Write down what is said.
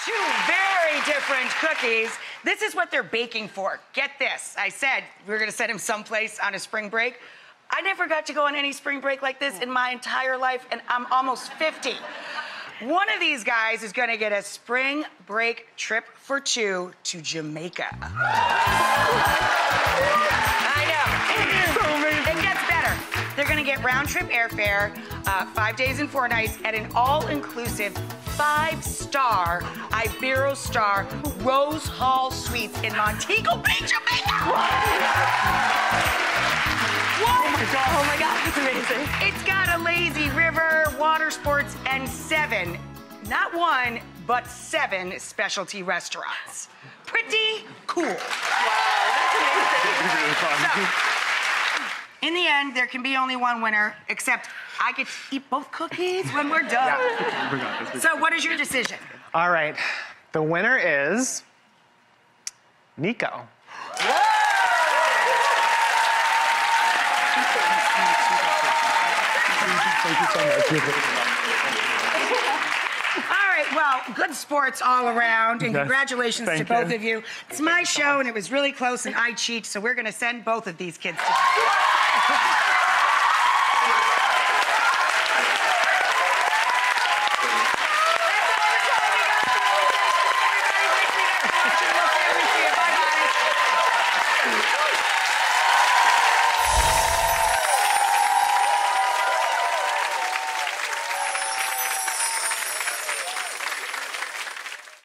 Two very different cookies. This is what they're baking for. Get this. I said we were going to send him someplace on a spring break. I never got to go on any spring break like this in my entire life, and I'm almost 50. One of these guys is going to get a spring break trip for two to Jamaica. I know. So amazing. It gets better. They're going to get round-trip airfare, 5 days and 4 nights, at an all-inclusive 5-star Iberostar Rose Hall Suites in Montego Bay, Jamaica. What? Oh my God, that's amazing. It's got a lazy river, water sports, and 7, not 1, but 7 specialty restaurants. Pretty cool. Wow, that's amazing. So, in the end, there can be only one winner, except I get to eat both cookies when we're done. Yeah. So what is your decision? All right, the winner is Nico. Thank you so much. All right, well, good sports all around, and congratulations to both of you. It's my show, and it was really close, and I cheat, so we're going to send both of these kids to